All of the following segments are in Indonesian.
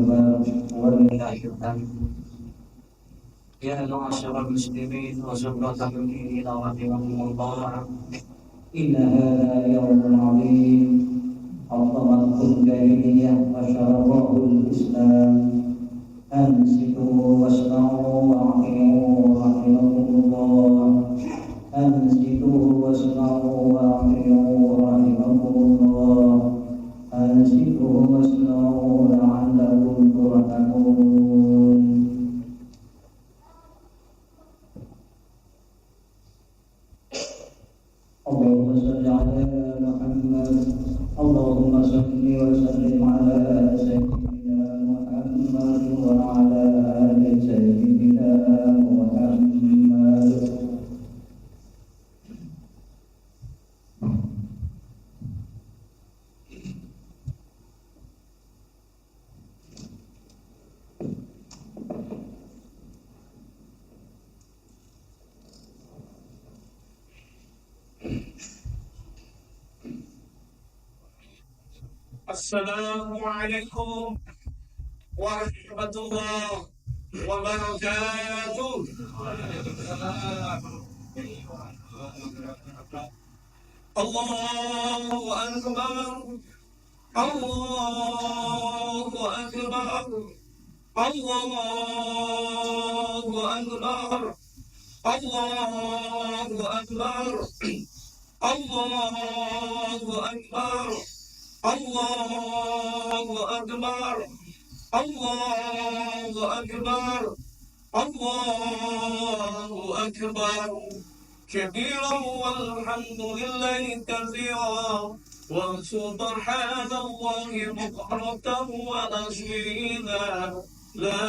أكبر ولله الحمد. يا معشر المسلمين وزمرة المؤمنين رحمكم الله، إن هذا يوم عظيم عظمته الجاهلية وشرفه الإسلام. أنصتوا واسمعوا وأطيعوا رحمكم الله. أنصتوا واسمعوا وأطيعوا رحمكم الله. أنصتوا واسمعوا لعلكم ترحمون. اللهم صل على محمد. اللهم صل وسلم على سيدنا محمد وعلى آل سيدنا محمد. السلام عليكم ورحمة الله وبركاته. الله أكبر، الله أكبر، الله أكبر، الله أكبر، الله أكبر، الله أكبر، الله أكبر، الله أكبر كبيرا والحمد لله كثيرا وسبحان الله بكرة وأصيلا. لا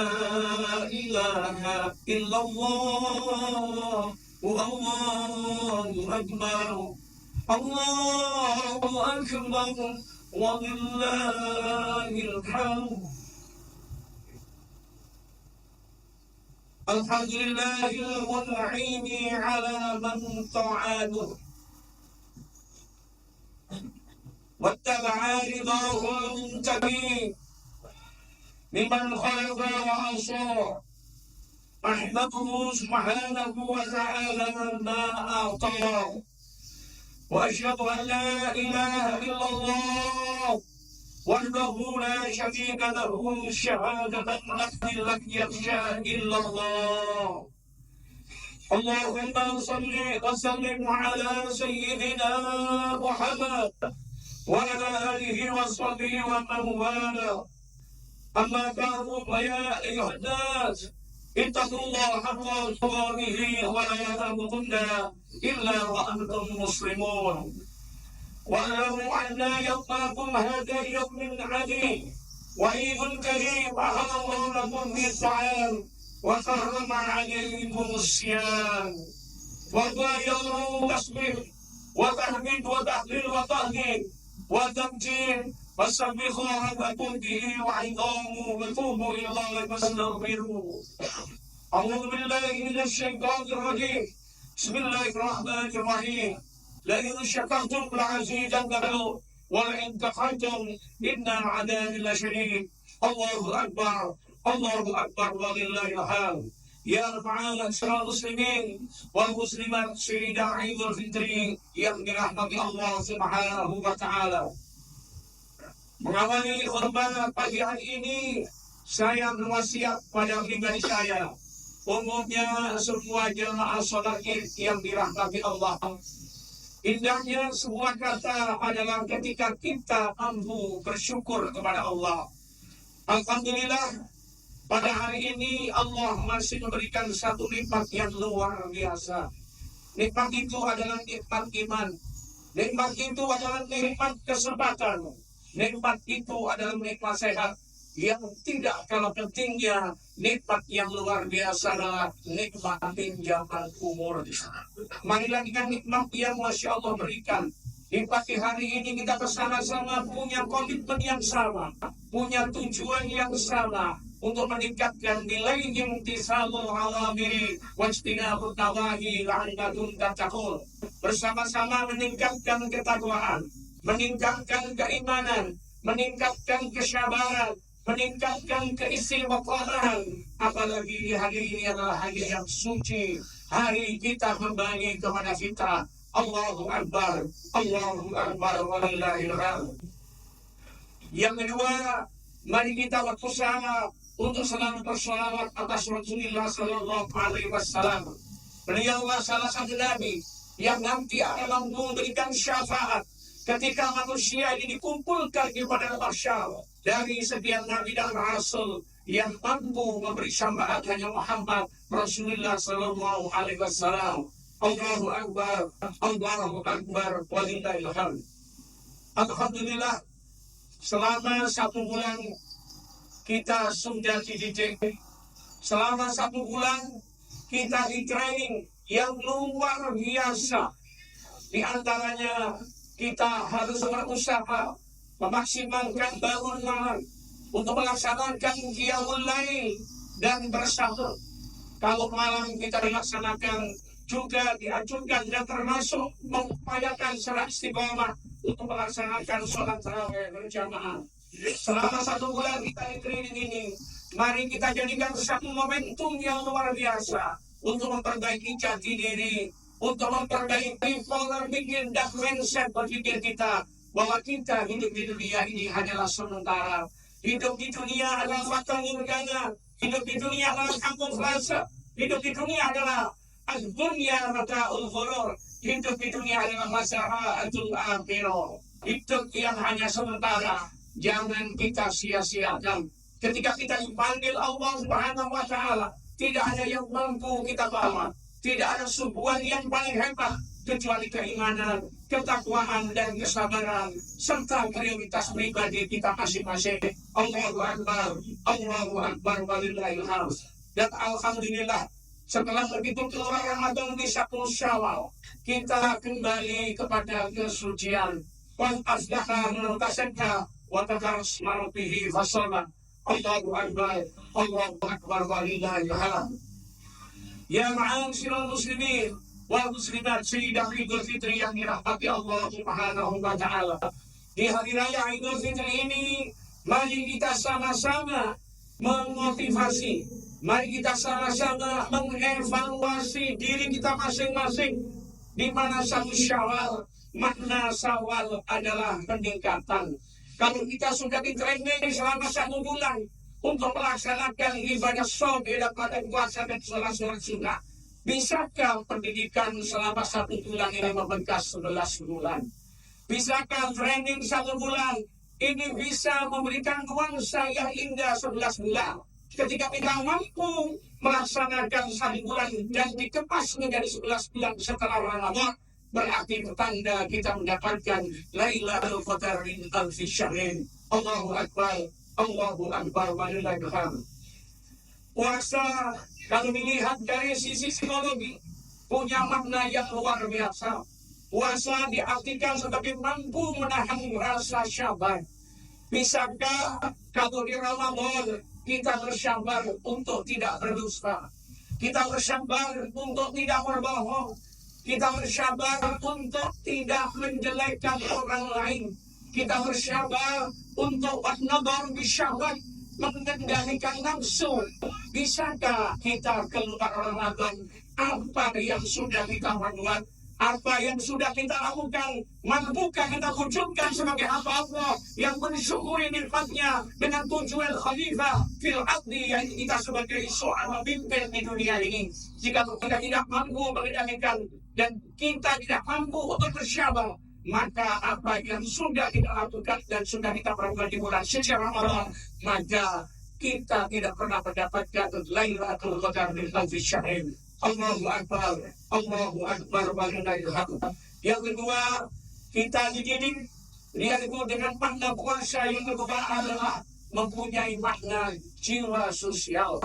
إله إلا الله والله أكبر، الله أكبر ولله الحمد. الحمد لله المنعم على من طاعته واتبع رضاه المنتقي ممن خلق وعصى. أحمده سبحانه وتعالى ما أعطاه، وأشهد أن لا إله إلا الله وحده لا شريك له شهادة التي لم يخشى إلا الله. اللهم صل وسلم على سيدنا محمد وعلى آله وصحبه ومن والاه. أما بعد فيا أيها الناس اتقوا الله حق تقاته ولا تموتن إلا وأنتم مسلمون. واعلموا أن يومكم هذا يوم عظيم وعيد كريم أحل الله لكم به الطعام وحرم عليكم الصيام، وهو يوم تسبيح وتحميد وتحليل وتهليل وتمجيد فسبحوا ربكم به وعظاموا وتوبوا إلى الله واستغفروه. أعوذ بالله من الشيطان الرجيم. بسم الله الرحمن الرحيم. لئن شكرتم لأزيدنكم ولئن كفرتم إن عذابي لشديد. الله أكبر، الله أكبر ولله الحمد. Ya Rabbana seluruh muslimin wal muslimat syahida Idul Fitri yang dirahmati Allah Subhanahu wa taala. Mengawali khutbah pagi hari ini, saya berwasiat pada pribadi saya, umumnya semua jemaah salat Id yang dirahmati Allah. Indahnya sebuah kata adalah ketika kita mampu bersyukur kepada Allah. Alhamdulillah, pada hari ini Allah masih memberikan satu nikmat yang luar biasa. Nikmat itu adalah nikmat iman. Nikmat itu adalah nikmat kesempatan. Nikmat itu adalah nikmat sehat yang tidak kalah pentingnya. Nikmat yang luar biasa adalah nikmat pinjaman umur. Marilah dengan nikmat yang Masya Allah berikan. Di pagi hari ini kita bersama-sama punya komitmen yang sama, punya tujuan yang sama untuk meningkatkan nilai imtisalul awamiri wajtinabut nawahi la'allakum tattaqun. Bersama-sama meningkatkan ketakwaan, meningkatkan keimanan, meningkatkan kesabaran, meningkatkan keistimewaan, apalagi di hari ini adalah hari yang suci, hari kita kembali kepada fitrah. Allahu Akbar, Allahu Akbar, walillahil hamd. Yang kedua, mari kita berusaha untuk selalu bersolawat atas Rasulullah Sallallahu Alaihi Wasallam. Beliaulah salah satu nabi yang nanti akan memberikan syafaat ketika manusia ini dikumpulkan di padang mahsyar. Dari sekian nabi dan rasul yang mampu memberi syafaat hanya Muhammad Rasulullah Sallallahu Alaihi Wasallam. Allahu Akbar, Allahu Akbar, walillahil hamd. Alhamdulillah, selama 1 bulan kita sudah dididik. Selama 1 bulan kita di training yang luar biasa. Di antaranya kita harus berusaha memaksimalkan bangun malam untuk melaksanakan qiyamul lail dan bersahur. Kalau malam kita dilaksanakan juga dianjurkan dan termasuk mengupayakan secara istiqomah untuk melaksanakan sholat tarawih berjamaah. Selama 1 bulan kita di training ini, mari kita jadikan satu momentum yang luar biasa untuk memperbaiki jati diri, untuk memperbaiki pola pikir dan mindset berpikir kita, bahwa kita hidup di dunia ini hanyalah sementara. Hidup di dunia adalah fata morgana, hidup di dunia adalah kampung rasa, hidup di dunia adalah az-dunya mata'ul ghurur, hidup di dunia adalah masa'atul akhirah, hidup yang hanya sementara. Jangan kita sia-siakan. Ketika kita dipanggil Allah Subhanahu wa Ta'ala, tidak ada yang mampu kita bawa, tidak ada subuhan yang paling hebat kecuali keimanan, ketakwaan dan kesabaran serta prioritas pribadi kita masing-masing. Allahu Akbar, Allahu Akbar, walillahil hamd. Dan alhamdulillah, setelah begitu keluar Ramadan di 1 Syawal, kita kembali kepada kesucian. Wan asdaqa mutasadda wa takarasma rabbihi fasalla. Allahu Akbar, Allahu Akbar, walillahil hamd. Ya ma'asyiral muslimin wal muslimat, Sayyidah Idul Fitri yang dirahmati Allah Subhanahu wa Ta'ala. Di hari raya Idul Fitri ini, mari kita sama-sama memotivasi, mari kita sama-sama mengevaluasi diri kita masing-masing. Di mana 1 Syawal, makna Syawal adalah peningkatan. Kalau kita sudah di-training selama 1 bulan untuk melaksanakan ibadah shaum dan pada puasa dan sholat sunnah, bisakah pendidikan selama 1 bulan ini membekas 11 bulan? Bisakah training 1 bulan ini bisa memberikan nuansa yang indah 11 bulan? Ketika kita mampu melaksanakan 1 bulan dan dikemas menjadi 11 bulan setelah Ramadan, berarti pertanda kita mendapatkan Lailatul Qadar min alfi syahrin. Allahu Akbar, Allahu Akbar, walillahil hamd. Puasa, kalau dilihat dari sisi psikologi, punya makna yang luar biasa. Puasa diartikan sebagai mampu menahan rasa sabar. Bisakah kalau di Ramadan kita bersabar untuk tidak berdusta, kita bersabar untuk tidak berbohong, kita bersabar untuk tidak menjelekkan orang lain, kita bersabar untuk nadhar bisyahwat, mengendalikan nafsu. Bisakah kita keluar Ramadan, apa yang sudah kita perbuat, apa yang sudah kita lakukan, mampukah kita wujudkan sebagai hamba Allah yang mensyukuri nikmatnya dengan tujuan khalifah fil ardi, yang kita sebagai seorang pemimpin di dunia ini? Jika kita tidak mampu mengendalikan dan kita tidak mampu untuk bersabar, maka apa yang sudah kita lakukan dan sudah kita perbuat di bulan suci Ramadan, maka kita tidak pernah mendapatkan Lailatul Qadar min alfi syahrin. Allahu Akbar, Allahu Akbar, walillahil hamd. Yang kedua, kita dididik yaitu dengan makna puasa yang kedua adalah mempunyai makna jiwa sosial.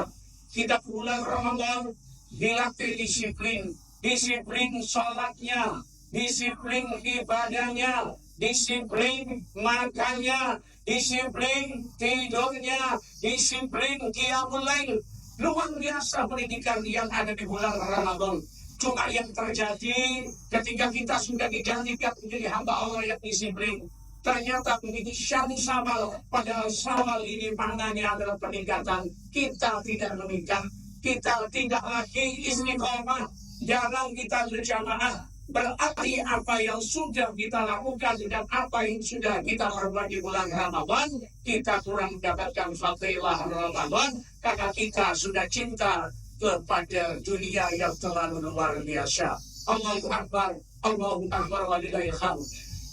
Kita bulan Ramadan dilatih disiplin, disiplin sholatnya, disiplin ibadahnya, disiplin makannya, disiplin tidurnya, disiplin qiyamul lail. Luar biasa pendidikan yang ada di bulan Ramadan. Cuma yang terjadi ketika kita sudah dijadikan menjadi hamba Allah yang disiplin, ternyata begitu syahdu Syawal. Padahal Syawal ini maknanya adalah peningkatan. Kita tidak menikah, kita tidak lagi istiqomah, jarang kita berjamaah. Berarti apa yang sudah kita lakukan dan apa yang sudah kita perbuat di bulan Ramadan, kita kurang mendapatkan fadilah Ramadan karena kita sudah cinta kepada dunia yang terlalu luar biasa. Allahu Akbar, Allahu Akbar walillahil hamd.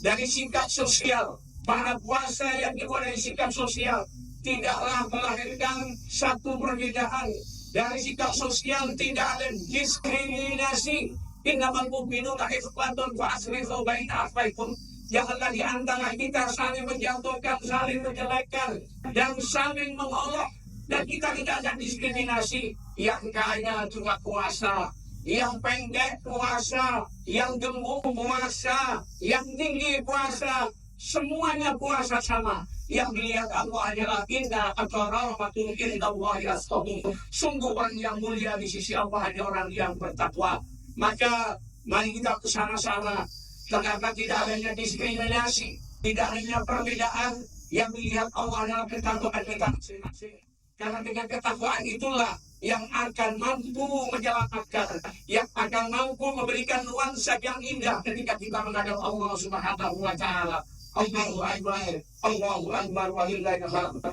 Dari sikap sosial, para puasa yang dibuat dari sikap sosial tidaklah melahirkan satu perbedaan. Dari sikap sosial tidak ada diskriminasi. Innamal mu'minuna ikhwatun fa aslihu baina akhawaykum. Janganlah di antara kita saling menjatuhkan, saling menjelekkan, dan saling mengolok. Dan kita tidak ada diskriminasi. Yang kaya juga puasa, yang pendek puasa, yang gemuk puasa, yang tinggi puasa, semuanya puasa sama. Yang dilihat Allah adalah inna akramakum indallahi atqakum. Sungguh orang yang mulia di sisi Allah adalah orang yang bertakwa. Maka mari kita bersama-sama, karena tidak adanya diskriminasi, tidak adanya perbedaan, yang dilihat Allah adalah ketakwaan kita masing-masing. Karena dengan ketakwaan itulah yang akan mampu menyelamatkan, yang akan mampu memberikan nuansa yang indah ketika kita menghadap Allah Subhanahu wa Ta'ala. Allahu Akbar, Allahu Akbar walillahil hamd.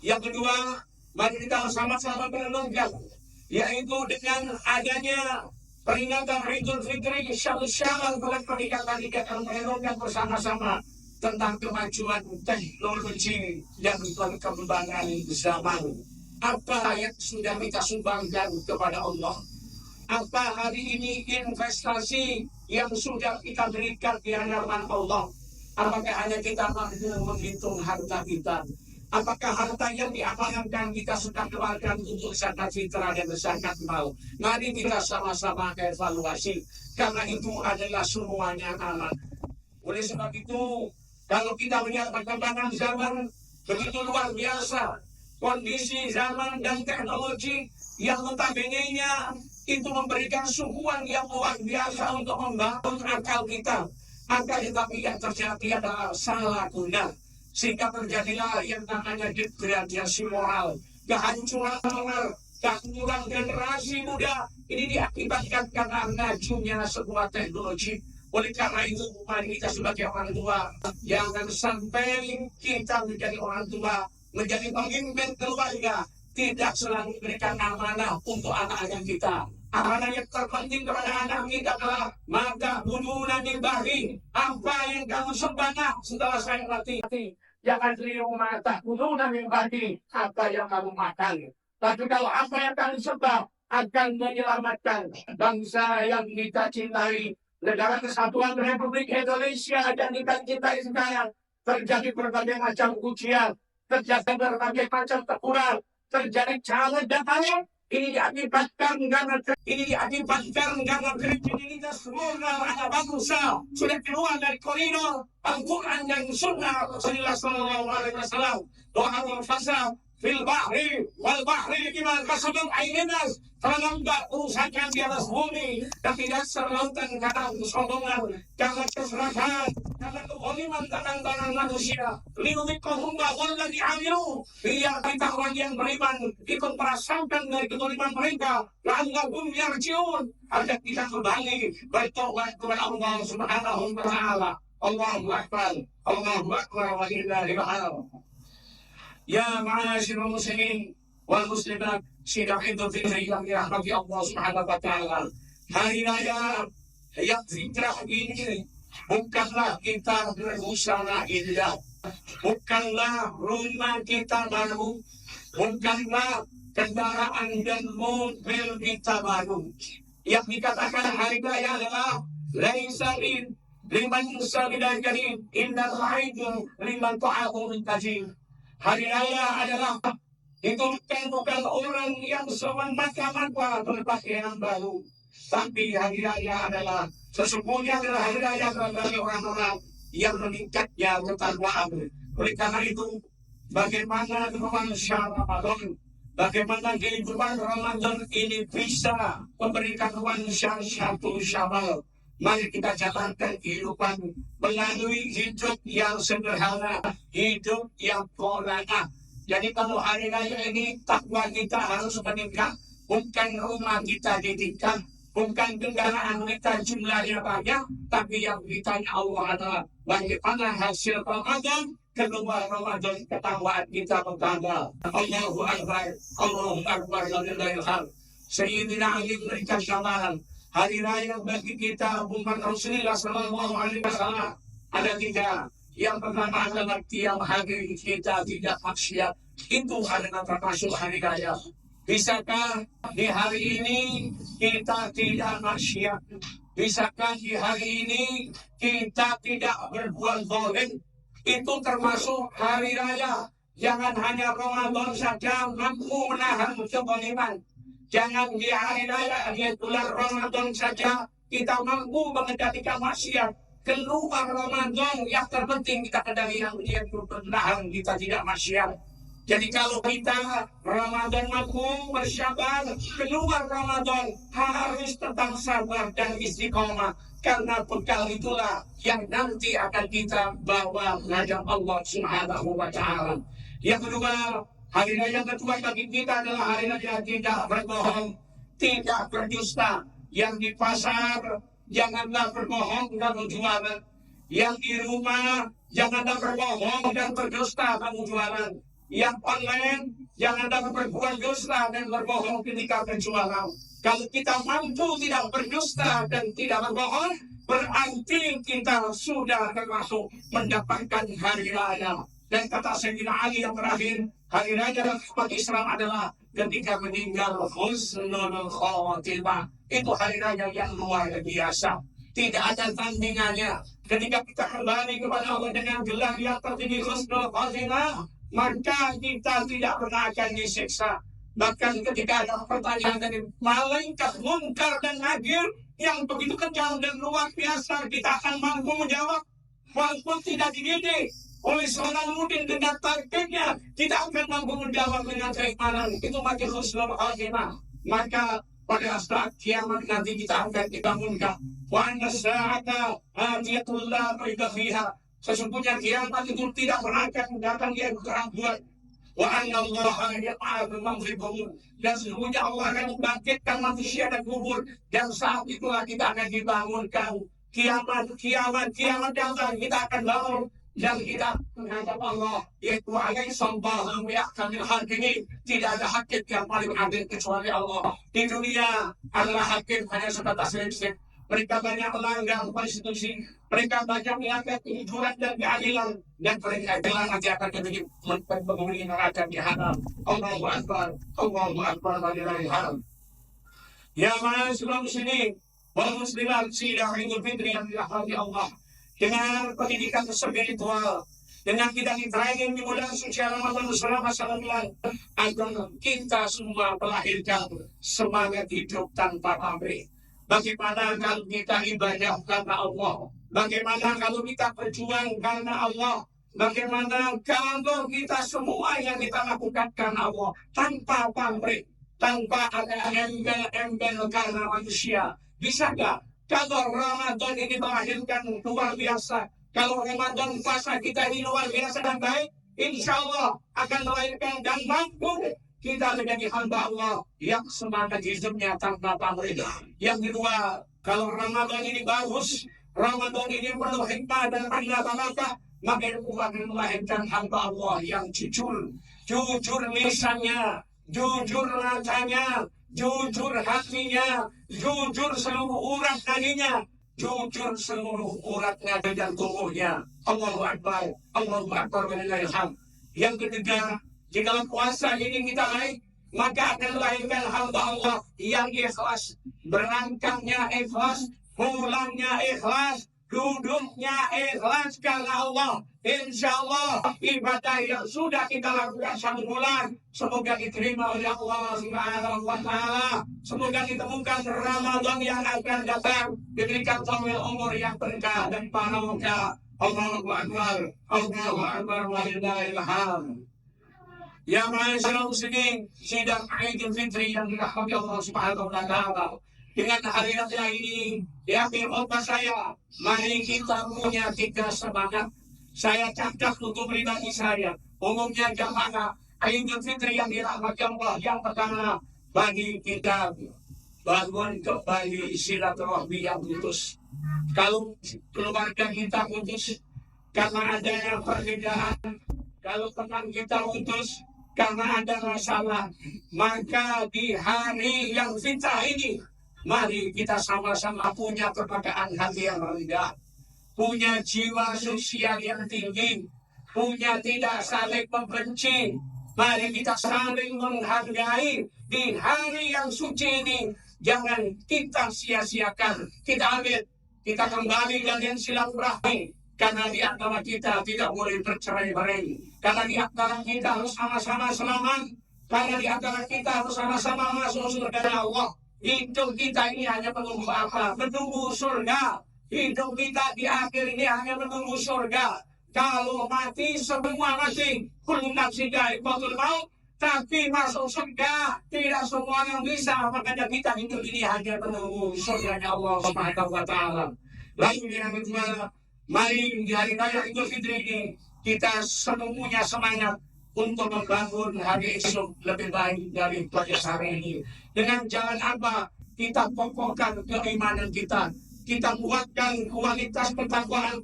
Yang kedua, mari kita sama-sama merenungkan, yaitu dengan adanya peringatan Idul Fitri, Syawal, bulan pernikahan kita akan merenungkan bersama-sama tentang kemajuan teknologi dan perkembangan zaman. Apa yang sudah kita sumbangkan kepada Allah? Apa hari ini investasi yang sudah kita berikan di hadapan Allah? Apakah hanya kita mampu menghitung harta kita? Apakah harta yang diamankan kita sudah keluarkan untuk zakat fitrah dan zakat mal? Mari kita sama-sama evaluasi, karena itu adalah semuanya aman. Oleh sebab itu, kalau kita melihat perkembangan zaman begitu luar biasa, kondisi zaman dan teknologi yang notabene-nya itu memberikan suguhan yang luar biasa untuk membangun akal kita. Akan tetapi yang terjadi adalah salah guna, sehingga terjadilah yang namanya degradasi moral, kehancuran moral, kehancuran generasi muda. Ini diakibatkan karena majunya sebuah teknologi. Oleh karena itu, mari kita sebagai orang tua, jangan sampai kita menjadi orang tua, menjadi pemimpin keluarga, tidak selalu memberikan amanah untuk anak-anak kita. Amanah yang terpenting kepada anak kita adalah maka bununan yang bahi. Apa yang kamu sembahkan setelah saya mati? Jangan terima mata bununan yang bahi. Apa yang kamu makan? Tapi kalau apa yang kamu sembah akan menyelamatkan bangsa yang kita cintai, negara Kesatuan Republik Indonesia dan kita cintai sekarang, terjadi berbagai macam ujian, terjadi berbagai macam tekuran, terjadi calon dan lain. Ini diakibatkan karena kredibilitas moral anak bangsa sudah keluar dari koridor Al-Quran dan Sunnah Rasulullah Sallallahu Alaihi Wasallam. Doa al-fasal fil bahri wal bahri bima kasabat aydinas. Terlambat urusankan di atas bumi dan tidak serlautan karena kesombongan, karena keserakahan, karena kezaliman tangan manusia. Linuliqahum ba'dhan di'amilu, biar kita orang yang beriman ikut merasakan dari kezaliman mereka, la'allahum yarji'un, agar kita kembali bertobat kepada Allah Subhanahu wa Ta'ala. Allahu Akbar, Allahu Akbar wa lillahil hamd. Ya ma'asyiral muslimin wal muslimat, sidang Idul Fitri yang dirahmati Allah Subhanahu wa Ta'ala. Hari raya yang fitrah ini bukanlah kita berbusana indah, bukanlah rumah kita baru, bukanlah kendaraan dan mobil kita baru. Yang dikatakan hari raya adalah laisa liman sabida karim innal aidu liman ta'ahu min tajib. Hari raya adalah itu bukan orang yang semata-mata berpakaian baru, tapi hari raya adalah sesungguhnya adalah hari raya bagi orang-orang yang meningkatnya ketakwaan. Oleh karena itu, bagaimana nuansa Ramadan, bagaimana kehidupan Ramadan ini bisa memberikan nuansa satu Syawal, Mari kita jalankan kehidupan melalui hidup yang sederhana, hidup yang qanaah. Jadi kalau hari raya ini takwa kita harus meningkat, bukan rumah kita ditingkat, bukan kendaraan kita jumlahnya banyak, tapi yang ditanya Allah adalah bagaimana hasil Ramadan, keluar Ramadan ketakwaan kita bertambah. Allahu Akbar, Allahu Akbar, walillahil hamd. Sayyidina Ali berikan gambaran hari raya bagi kita umat Rasulullah Sallallahu Alaihi Wasallam ada tiga. Yang pertama adalah tiap hari kita tidak maksiat. Itu adalah termasuk hari raya. Bisakah di hari ini kita tidak maksiat? Bisakah di hari ini kita tidak berbuat zalim? Itu termasuk hari raya. Jangan hanya Ramadan saja mampu menahan kezaliman. Jangan di hari raya, di bulan Ramadan saja kita mampu mengendalikan maksiat. Keluar Ramadan yang terpenting kita kendalikan yang bertahan kita tidak maksiat. Jadi kalau kita Ramadan mampu bersabar, keluar Ramadan harus tetap sabar dan istiqomah. Karena bekal itulah yang nanti akan kita bawa menghadap Allah Subhanahu wa Ta'ala. Yang kedua, hari raya kedua bagi kita adalah hari raya tidak berbohong, tidak berdusta. Yang di pasar, janganlah berbohong dan berjualan. Yang di rumah, janganlah berbohong dan berdusta kamu jualan. Yang online, janganlah berbuat dusta dan berbohong ketika berjualan. Kalau kita mampu tidak berdusta dan tidak berbohong, berarti kita sudah termasuk mendapatkan hari raya. Dan kata Sayyidina Ali yang terakhir, hari raya umat Islam adalah ketika meninggal husnul khatimah. Itu hari raya yang luar biasa. Tidak ada tandingannya. Ketika kita kembali kepada Allah dengan gelar yang tertinggi husnul khatimah, maka kita tidak pernah akan disiksa. Bahkan ketika ada pertanyaan dari malaikat munkar dan nakir yang begitu kejam dan luar biasa, kita akan mampu menjawab walaupun tidak dididik oleh seorang murid dengan targetnya, tidak akan mampu menjawab dengan keimanan. Itu makin husnul khatimah. Maka pada saat kiamat nanti kita akan dibangunkan. Wa anna sa'ata atiyatul la raiba fiha. Sesungguhnya kiamat itu tidak pernah akan datang yang keraguan. Wa anna Allah yaqa'u mawribuhum. Dan sesungguhnya Allah akan membangkitkan manusia dan kubur. Dan saat itulah kita akan dibangunkan. Kiamat yang kita akan bangun. Dan kita menghadap Allah, yaitu alaihi sallallahu yahkamil hakimin. Tidak ada hakim yang paling adil kecuali Allah. Di dunia adalah hakim hanya sebatas listrik. Mereka banyak melanggar konstitusi, mereka banyak melanggar kejujuran dan keadilan, dan mereka itulah nanti akan menjadi penghuni neraka jahanam. Allahu Akbar, Allahu Akbar, walillahil hamd. Ya ma'asyiral muslimin wal muslimat, sidang Idul Fitri yang dirahmati Allah. Dengan pendidikan spiritual, dengan kita training di bulan suci Ramadan selama 1 bulan, agar kita semua melahirkan semangat hidup tanpa pamrih. Bagaimana kalau kita ibadah karena Allah? Bagaimana kalau kita berjuang karena Allah? Bagaimana kalau kita semua yang kita lakukan karena Allah tanpa pamrih, tanpa ada embel-embel karena manusia? Bisa gak? Kalau Ramadan ini melahirkan luar biasa, kalau Ramadan puasa kita ini luar biasa dan baik, insya Allah akan melahirkan dan mampu kita menjadi hamba Allah yang semangat hidupnya tanpa pamrih. Yang kedua, kalau Ramadan ini bagus, Ramadan ini penuh hikmah dan maka itu akan melahirkan hamba Allah yang jujur lisannya, jujur matanya, jujur hatinya, jujur seluruh urat nadinya, jujur seluruh uratnya dan tubuhnya. Allahu Akbar, Allahu Akbar, walillahil hamd. Yang ketiga, jika puasa ini kita baik, maka akan melahirkan hamba Allah yang ikhlas, berangkatnya ikhlas, pulangnya ikhlas, duduknya ikhlas karena Allah. Insya Allah ibadah yang sudah kita lakukan 1 bulan semoga diterima oleh Allah Subhanahu wa Ta'ala. Semoga ditemukan Ramadan yang akan datang, diberikan taufik umur yang berkah dan barokah. Allahu Akbar, Allahu Akbar, walillahil hamd. Ya ma'asyiral muslimin, sidang Idul Fitri yang dirahmati Allah Subhanahu wa Ta'ala. Dengan hari raya ini, di akhir khotbah saya, mari kita punya 3 semangat. Saya catat untuk pribadi saya. Umumnya jamaah Idul Fitri yang dirahmati Allah, yang pertama bagi kita bangun kembali silaturahmi yang putus. Kalau keluarga kita putus karena adanya perbedaan, kalau teman kita putus karena ada masalah, maka di hari yang fitnah ini, mari kita sama-sama punya kepekaan hati yang rendah, punya jiwa sosial yang tinggi, punya tidak saling membenci. Mari kita saling menghargai di hari yang suci ini. Jangan kita sia-siakan. Kita ambil, kita kembali dari silaturahmi. Karena di antara kita tidak boleh bercerai-berai. Karena di antara kita harus sama-sama selamat. Karena di antara kita harus sama-sama masuk surga Allah. Hidup kita ini hanya menunggu apa? Menunggu surga. Hidup kita di akhir ini hanya menunggu surga. Kalau mati, semua mati. Kullu nafsin dha'iqatul maut. Tapi masuk surga tidak semua yang bisa. Makanya kita hidup ini hanya menunggu surganya Allah Subhanahu wa Ta'ala. Lalu yang kedua, mari di hari raya Idul Fitri ini kita semuanya semangat untuk membangun hari esok lebih baik dari hari ini. Dengan jalan apa? Kita kokohkan keimanan kita. Kita kuatkan kualitas ketakwaan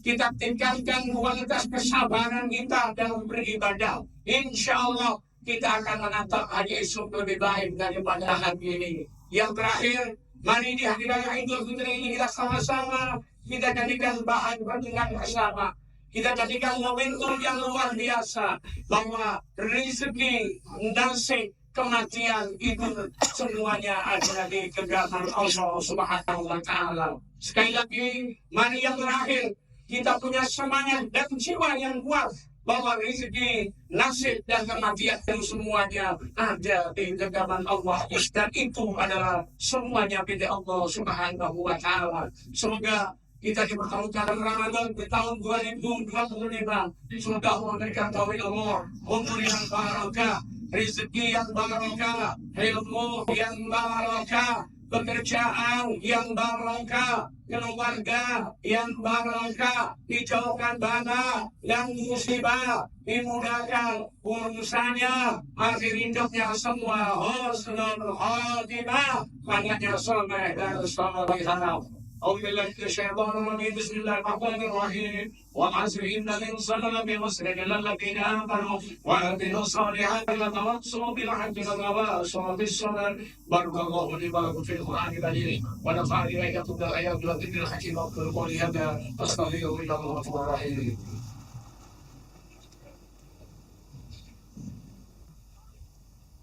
kita tingkatkan kualitas kesabaran kita dalam beribadah. Insya Allah kita akan menatap hari esok lebih baik daripada hari ini. Yang terakhir, mari di hari raya Idul Fitri ini kita sama-sama kita jadikan bahan pertemuan bersama. Kita jadikan momentum yang luar biasa bahwa rezeki, nasib, kematian itu semuanya ada di genggaman Allah Subhanahu wa Ta'ala. Sekali lagi, mari yang terakhir, kita punya semangat dan jiwa yang kuat bahwa rezeki, nasib, dan kematian itu semuanya ada di genggaman Allah. Dan itu adalah semuanya milik Allah Subhanahu wa Ta'ala. Semoga kita dipertemukan Ramadan di tahun 2025. Semoga Allah memberikan taufik Allah, umur yang barakah, rezeki yang barakah, ilmu yang barakah, pekerjaan yang barakah, keluarga yang barakah, dijauhkan bala dan musibah, dimudahkan urusannya, akhir hidupnya semua husnul khatimah, banyaknya soleh dan solehah. أعوذ بالله من الشيطان الرجيم بسم الله الرحمن الرحيم والعصر إن الإنسان لفي خسر إلا الذين آمنوا وعملوا الصالحات وتواصوا بالحق وتواصوا بالصبر بارك الله لي ولكم في القرآن الكريم ونفعني وإياكم بالآيات والذكر الحكيم وأقول قولي هذا أستغفر الله الغفور الرحيم.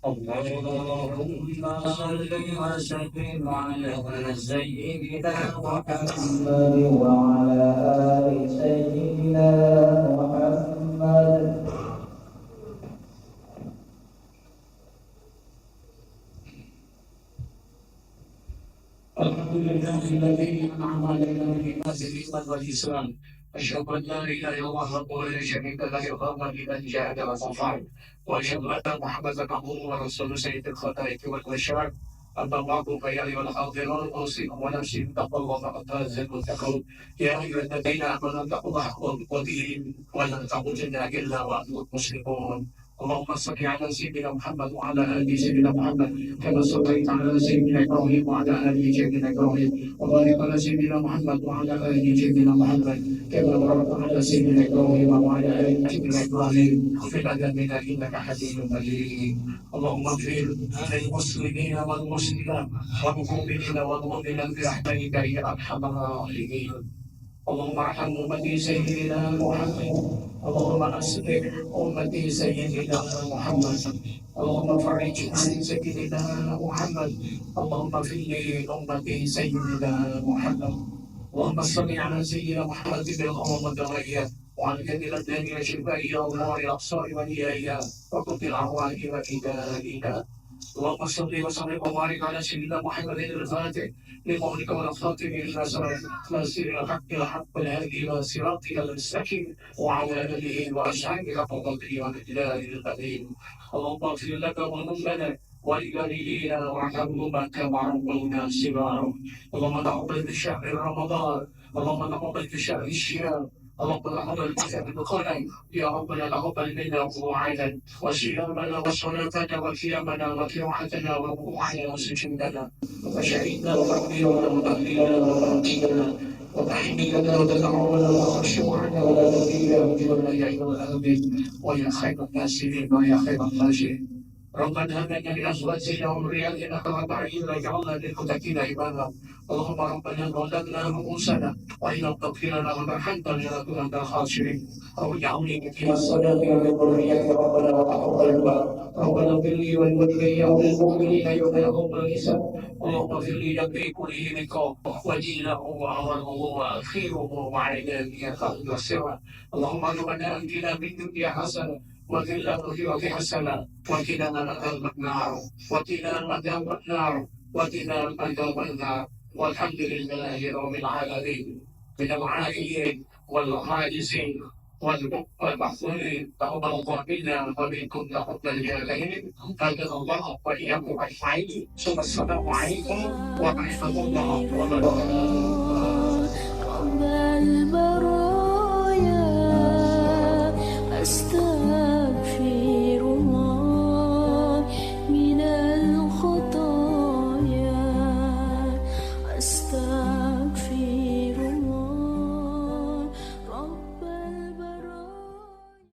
اللهم صل وسلم على سيدنا محمد وعلى آل سيدنا محمد. الحمد لله الذي أنعم علينا بنعمة الإيمان والإسلام. أشهد أن لا إله إلا الله وحده لا شريك له يقام لمن جاهد وصفح وأشهد أن محمدا عبده ورسوله سيد الخلائق والبشر. أما بعد فيا أيها الحاضرون أوصيكم ونفسي بتقوى الله فقد فاز المتقون. يا أيها الذين آمنوا اتقوا الله حق تقاته ولا تموتن إلا وأنتم مسلمون. اللهم صل على سيدنا محمد وعلى ال سيدنا محمد كما صليت على سيدنا ابراهيم وعلى ال سيدنا ابراهيم وبارك على سيدنا محمد وعلى ال سيدنا محمد كما باركت على سيدنا ابراهيم وعلى ال سيدنا ابراهيم في العالمين انك حميد مجيد. اللهم اغفر للمسلمين والمسلمات والمؤمنين والمؤمنات برحمتك يا ارحم الراحمين. اللهم ارحم امتي سيدنا محمد. اللهم اصلح امتي سيدنا محمد. اللهم فرج عن سيدنا محمد. اللهم اغفر لامتي سيدنا محمد. اللهم صل على سيدنا محمد بالامم الدرجات وعن كثير الدنيا شفاء الله الابصار والهيئه وقت الارواح وكتابك. اللهم صل وسلم وبارك على سيدنا محمد الفاتح لقولك والخاتم الى ناصر الحق الحق الهادي الى صراطك المستقيم وعلى اله واصحابه فضله ومقداره القديم. اللهم اغفر لك وذنوبنا والذين وحرم كما ربونا صغارا. اللهم تقبل في شهر رمضان، اللهم تقبل في شهر الصيام، اللهم تقبل في شهر القرآن. يا ربنا تقبل منا وقوعنا وصيامنا وصلاتنا وقيامنا وقراءتنا وركوعنا وسجودنا وتشهيدنا وتكبيرنا وتهليلنا وترتيبنا وتحميدنا وتدعونا وخشوعنا ولا تزيد وجودنا يا ايها الامين ويا خير الناصرين ويا خير الناصرين. ربنا هب لنا من ازواجنا وذرياتنا قرة اعين واجعلنا للمتقين اماما. اللهم ربنا ظلمنا رؤوسنا وان لم تغفر لنا وترحمنا لنكن من الخاسرين. رب اجعلني مقيم الصلاة ومن ذريتي ربنا وتقبل دعاء. ربنا اغفر لي ولوالدي وللمؤمنين يوم يقوم الحساب. اللهم اغفر لي ذنبي كله منك ودينه وعمله واخيره وعلانية وسرا. اللهم ربنا اتنا في الدنيا حسنة وفي الآخرة حسنة وقنا عذاب النار وقنا عذاب النار وقنا عذاب النار. والحمد لله رب العالمين من العائلين والعاجزين والمحظورين. تقبل الله منا ومنكم تقبل الجاهلين. هكذا الله واياكم اجمعين. ثم السلام عليكم ورحمه الله وبركاته.